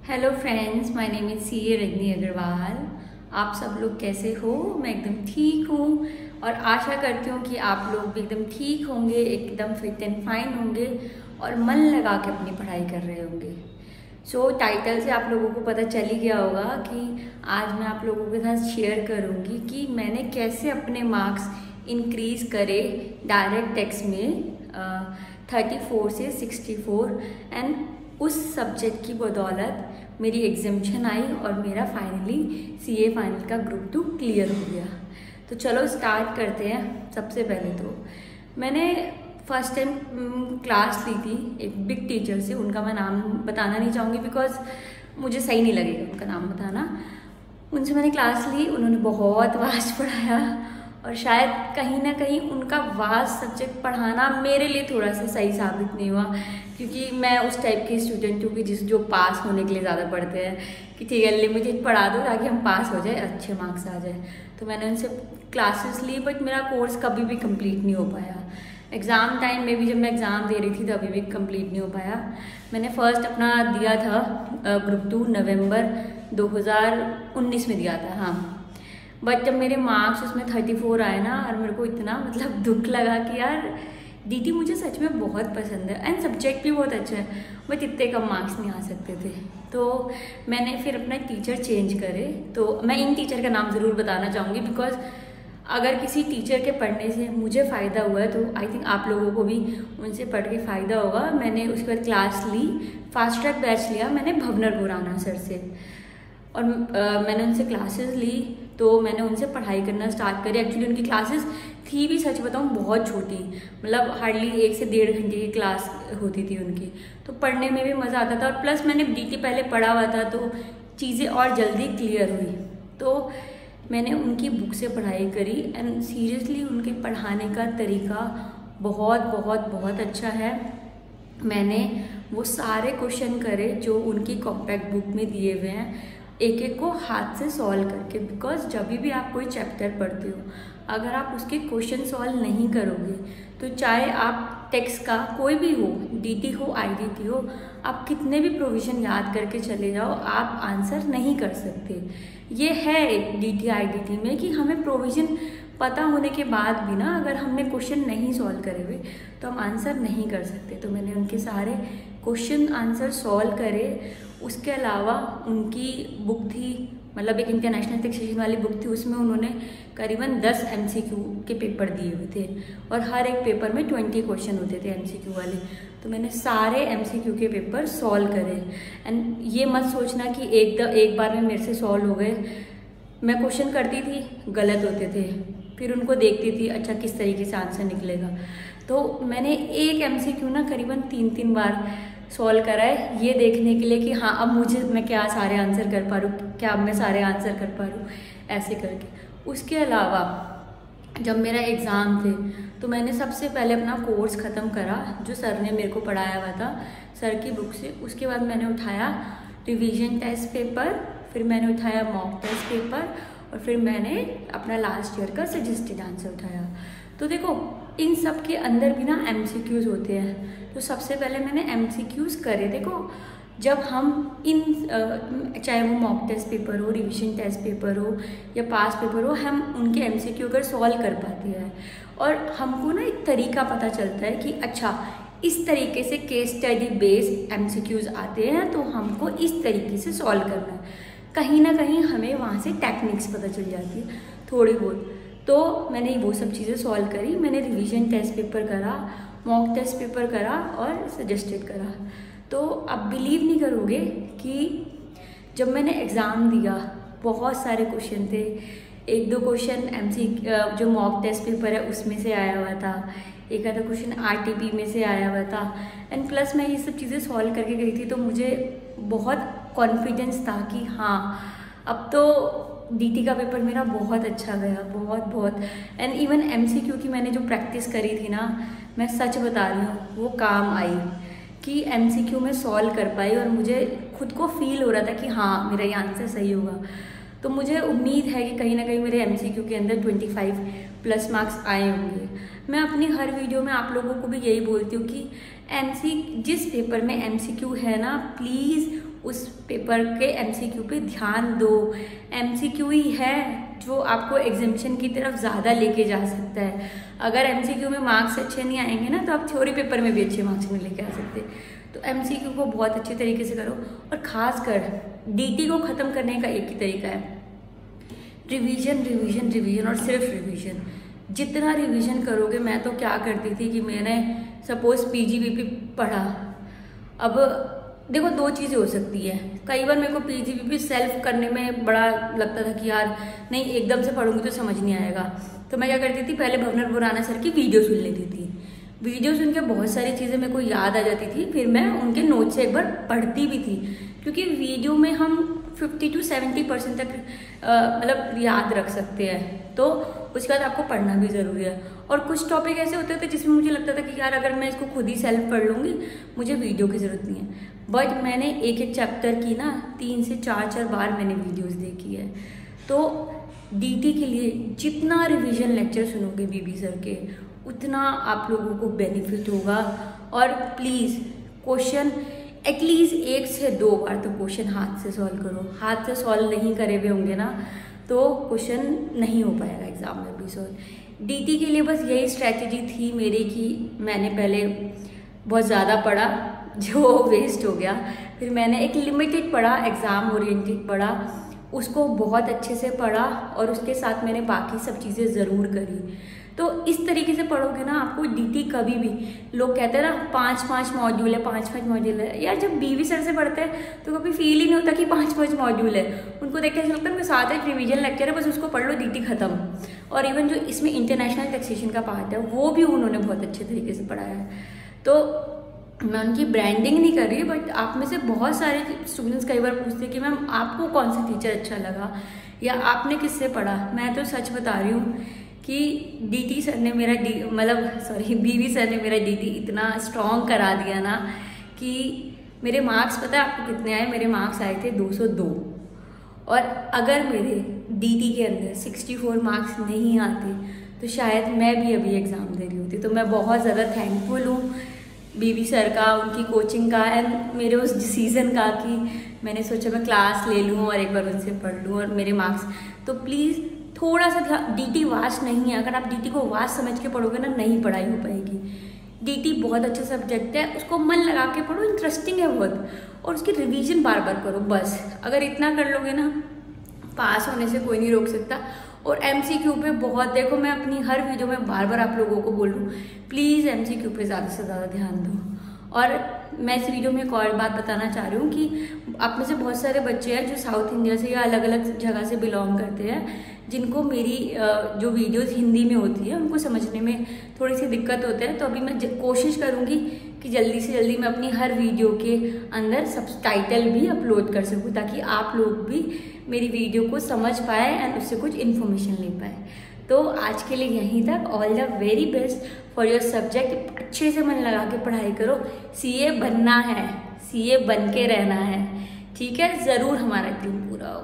Hello friends, my name is C A Rajni Agarwal. आप सब लोग कैसे हो? मैं एकदम ठीक हूँ और आशा करती हूँ कि आप लोग भी एकदम ठीक होंगे, एकदम फिट एंड फाइन होंगे और मन लगा के अपनी पढ़ाई कर रहे होंगे। सो टाइटल से आप लोगों को पता चल ही गया होगा कि आज मैं आप लोगों के साथ शेयर करूँगी कि मैंने कैसे अपने मार्क्स इंक्रीज़ करे डायरेक्ट टेक्स्ट में 34 से 64 एंड उस सब्जेक्ट की बदौलत मेरी एग्जामिशन आई और मेरा फाइनली सीए फाइनल का ग्रुप 2 क्लियर हो गया। तो चलो स्टार्ट करते हैं। सबसे पहले तो मैंने फर्स्ट टाइम क्लास ली थी एक बिग टीचर से। उनका मैं नाम बताना नहीं चाहूँगी बिकॉज मुझे सही नहीं लगेगा उनका नाम बताना। उनसे मैंने क्लास ली, उन्होंने बहुत वास्ट पढ़ाया और शायद कहीं ना कहीं उनका वास्ट सब्जेक्ट पढ़ाना मेरे लिए थोड़ा सा सही साबित नहीं हुआ, क्योंकि मैं उस टाइप की स्टूडेंट हूँ कि जो पास होने के लिए ज़्यादा पढ़ते हैं कि ठीक है लिमिटेड पढ़ा दो ताकि हम पास हो जाए, अच्छे मार्क्स आ जाए। तो मैंने उनसे क्लासेस ली बट मेरा कोर्स कभी भी कंप्लीट नहीं हो पाया। एग्ज़ाम टाइम में भी जब मैं एग्ज़ाम दे रही थी तभी भी कंप्लीट नहीं हो पाया। मैंने फर्स्ट अपना दिया था ग्रुप 2 नवंबर 2019 में दिया था, हाँ। बट जब मेरे मार्क्स उसमें 34 आए ना, और मेरे को इतना दुख लगा कि यार डीटी मुझे सच में बहुत पसंद है एंड सब्जेक्ट भी बहुत अच्छा है, बट इतने कम मार्क्स नहीं आ सकते थे। तो मैंने फिर अपना टीचर चेंज करे। तो मैं इन टीचर का नाम ज़रूर बताना चाहूँगी बिकॉज अगर किसी टीचर के पढ़ने से मुझे फ़ायदा हुआ है तो आई थिंक आप लोगों को भी उनसे पढ़ के फ़ायदा होगा। मैंने उसके बाद क्लास ली, फास्ट ट्रैक बैच लिया मैंने भवनर बुराना सर से, और मैंने उनसे क्लासेस ली। तो मैंने उनसे पढ़ाई करना स्टार्ट करी। एक्चुअली उनकी क्लासेस थी भी सच बताऊँ बहुत छोटी, हार्डली 1 से 1.5 घंटे की क्लास होती थी उनकी। तो पढ़ने में भी मज़ा आता था और प्लस मैंने डीटी पहले पढ़ा हुआ था तो चीज़ें और जल्दी क्लियर हुई। तो मैंने उनकी बुक से पढ़ाई करी एंड सीरियसली उनके पढ़ाने का तरीका बहुत बहुत बहुत अच्छा है। मैंने वो सारे क्वेश्चन करे जो उनकी कॉम्पैक्ट बुक में दिए हुए हैं, एक एक को हाथ से सॉल्व करके। बिकॉज जब भी आप कोई चैप्टर पढ़ते हो, अगर आप उसके क्वेश्चन सॉल्व नहीं करोगे तो चाहे आप टेक्स्ट का कोई भी हो, डीटी हो आईडीटी हो, आप कितने भी प्रोविजन याद करके चले जाओ, आप आंसर नहीं कर सकते। ये है एक डीटी आईडीटी में कि हमें प्रोविजन पता होने के बाद भी ना अगर हमने क्वेश्चन नहीं सॉल्व करे हुए तो हम आंसर नहीं कर सकते। तो मैंने उनके सारे क्वेश्चन आंसर सॉल्व करे। उसके अलावा उनकी बुक थी, एक इंटरनेशनल टैक्सेशन वाली बुक थी, उसमें उन्होंने करीबन 10 MCQ के पेपर दिए हुए थे और हर एक पेपर में 20 क्वेश्चन होते थे MCQ वाले। तो मैंने सारे MCQ के पेपर सॉल्व करे एंड ये मत सोचना कि एक बार में मेरे से सॉल्व हो गए। मैं क्वेश्चन करती थी, गलत होते थे, फिर उनको देखती थी अच्छा किस तरीके से आंसर निकलेगा। तो मैंने एक MCQ ना करीबन 3-3 बार सॉल्व करा है, ये देखने के लिए कि हाँ अब मैं क्या सारे आंसर कर पा रहा हूँ, क्या अब मैं सारे आंसर कर पा रहा हूँ, ऐसे करके। उसके अलावा जब मेरा एग्ज़ाम थे तो मैंने सबसे पहले अपना कोर्स ख़त्म करा जो सर ने मेरे को पढ़ाया हुआ था सर की बुक से। उसके बाद मैंने उठाया रिवीजन टेस्ट पेपर, फिर मैंने उठाया मॉक टेस्ट पेपर और फिर मैंने अपना लास्ट ईयर का सजेस्टेड आंसर उठाया। तो देखो इन सब के अंदर भी ना MCQs होते हैं। तो सबसे पहले मैंने MCQs करे। देखो जब हम चाहे वो मॉक टेस्ट पेपर हो, रिवीजन टेस्ट पेपर हो या पास पेपर हो, हम उनके MCQ अगर सॉल्व कर पाते हैं और हमको ना एक तरीका पता चलता है कि अच्छा इस तरीके से केस स्टडी बेस्ड MCQs आते हैं तो हमको इस तरीके से सॉल्व करना है। कहीं ना कहीं हमें वहाँ से टेक्निक्स पता चल जाती है थोड़ी बहुत। तो मैंने वो सब चीज़ें सॉल्व करी। मैंने रिवीजन टेस्ट पेपर करा, मॉक टेस्ट पेपर करा और सजेस्टेड करा। तो आप बिलीव नहीं करोगे कि जब मैंने एग्ज़ाम दिया बहुत सारे क्वेश्चन थे। 1-2 क्वेश्चन जो मॉक टेस्ट पेपर है उसमें से आया हुआ था, एक आधा क्वेश्चन RTP में से आया हुआ था एंड प्लस मैं ये सब चीज़ें सॉल्व करके गई थी। तो मुझे बहुत कॉन्फिडेंस था कि हाँ अब तो डीटी का पेपर मेरा बहुत अच्छा गया, बहुत। एंड इवन MCQ की मैंने जो प्रैक्टिस करी थी ना, मैं सच बता रही हूँ वो काम आई कि MCQ में सॉल्व कर पाई और मुझे खुद को फील हो रहा था कि हाँ मेरा ये आंसर सही होगा। तो मुझे उम्मीद है कि कहीं ना कहीं मेरे MCQ के अंदर 25+ मार्क्स आए होंगे। मैं अपनी हर वीडियो में आप लोगों को भी यही बोलती हूँ कि जिस पेपर में MCQ है ना, प्लीज़ उस पेपर के एमसीक्यू पे ध्यान दो। एमसीक्यू ही है जो आपको एग्जामिनेशन की तरफ ज़्यादा लेके जा सकता है। अगर एमसीक्यू में मार्क्स अच्छे नहीं आएंगे ना, तो आप थ्योरी पेपर में भी अच्छे मार्क्स नहीं लेके आ सकते। तो एमसीक्यू को बहुत अच्छे तरीके से करो, और ख़ासकर डीटी को ख़त्म करने का एक ही तरीका है, रिवीजन रिवीजन रिवीजन और सिर्फ रिवीजन। जितना रिवीजन करोगे, मैं तो क्या करती थी कि मैंने सपोज पीजीबीपी पढ़ा। अब देखो, दो चीज़ें हो सकती है। कई बार मेरे को पीजीबीपी सेल्फ करने में बड़ा लगता था कि यार नहीं, एकदम से पढ़ूंगी तो समझ नहीं आएगा। तो मैं क्या करती थी, पहले भवनर बुराना सर की वीडियो सुन लेती थी। वीडियो सुन के बहुत सारी चीज़ें मेरे को याद आ जाती थी, फिर मैं उनके नोट से एक बार पढ़ती भी थी, क्योंकि वीडियो में हम 50 to 70% तक मतलब याद रख सकते हैं। तो उसके बाद आपको पढ़ना भी ज़रूरी है। और कुछ टॉपिक ऐसे होते थे जिसमें मुझे लगता था कि यार अगर मैं इसको खुद ही सेल्फ पढ़ लूँगी, मुझे वीडियो की ज़रूरत नहीं है। बट मैंने एक एक चैप्टर की ना 3 से 4 बार मैंने वीडियोस देखी है। तो डीटी के लिए जितना रिवीजन लेक्चर सुनोगे बीबी सर के, उतना आप लोगों को बेनिफिट होगा। और प्लीज़ क्वेश्चन एटलीस्ट 1 से 2 बार तो क्वेश्चन हाथ से सॉल्व करो। हाथ से सॉल्व नहीं करे हुए होंगे ना, तो क्वेश्चन नहीं हो पाएगा एग्जाम में भी सॉल्व। डीटी के लिए बस यही स्ट्रैटेजी थी मेरी कि मैंने पहले बहुत ज़्यादा पढ़ा जो वेस्ट हो गया, फिर मैंने एक लिमिटेड पढ़ा, एग्ज़ाम ओरिएंटेड पढ़ा, उसको बहुत अच्छे से पढ़ा, और उसके साथ मैंने बाकी सब चीज़ें ज़रूर करी। तो इस तरीके से पढ़ोगे ना, आपको डीटी कभी भी, लोग कहते हैं ना 5-5 मॉड्यूल है, 5-5 मॉड्यूल है, यार जब बीवी सर से पढ़ते हैं तो कभी फील ही नहीं होता कि 5-5 मॉड्यूल है। उनको देख के ऐसा लगता है उनके साथ एक रिवीजन लेक्चर है, बस उसको पढ़ लो, डीटी खत्म। और इवन जो इसमें इंटरनेशनल टैक्सेशन का पार्ट है, वो भी उन्होंने बहुत अच्छे तरीके से पढ़ाया है। तो मैं उनकी ब्रांडिंग नहीं कर रही, बट आप में से बहुत सारे स्टूडेंट्स कई बार पूछते हैं कि मैम आपको कौन सा टीचर अच्छा लगा, या आपने किससे पढ़ा। मैं तो सच बता रही हूँ कि डीटी सर ने मेरा बीवी सर ने मेरा डीटी इतना स्ट्रॉन्ग करा दिया ना कि मेरे मार्क्स, पता है आपको कितने आए? मेरे मार्क्स आए थे 202। और अगर मेरे डीटी के अंदर 64 मार्क्स नहीं आते तो शायद मैं भी अभी एग्ज़ाम दे रही होती। तो मैं बहुत ज़्यादा थैंकफुल हूँ बीवी सर का, उनकी कोचिंग का, एंड मेरे उस डिसीज़न का कि मैंने सोचा मैं क्लास ले लूँ और एक बार उनसे पढ़ लूँ और मेरे मार्क्स। तो प्लीज़ थोड़ा सा ध्यान, डीटी वास्ट नहीं है। अगर आप डीटी को वास्ट समझ के पढ़ोगे ना, नहीं पढ़ाई हो पाएगी। डीटी बहुत अच्छा सब्जेक्ट है, उसको मन लगा के पढ़ो, इंटरेस्टिंग है बहुत, और उसकी रिवीजन बार बार करो। बस अगर इतना कर लोगे ना, पास होने से कोई नहीं रोक सकता। और एमसीक्यू पे बहुत, देखो मैं अपनी हर वीडियो में बार बार आप लोगों को बोल रही हूँ, प्लीज़ एमसीक्यू पे ज़्यादा से ज़्यादा ध्यान दो। और मैं इस वीडियो में एक और बात बताना चाह रही हूँ कि आप में से बहुत सारे बच्चे हैं जो साउथ इंडिया से या अलग अलग जगह से बिलोंग करते हैं, जिनको मेरी जो वीडियोस हिंदी में होती है उनको समझने में थोड़ी सी दिक्कत होती है। तो अभी मैं कोशिश करूँगी कि जल्दी से जल्दी मैं अपनी हर वीडियो के अंदर सबटाइटल भी अपलोड कर सकूँ, ताकि आप लोग भी मेरी वीडियो को समझ पाए एंड उससे कुछ इन्फॉर्मेशन ले पाए। तो आज के लिए यहीं तक। All the very best for your subject. अच्छे से मन लगा के पढ़ाई करो। सीए बनना है, सीए बन के रहना है, ठीक है? ज़रूर हमारा ड्रीम पूरा हो।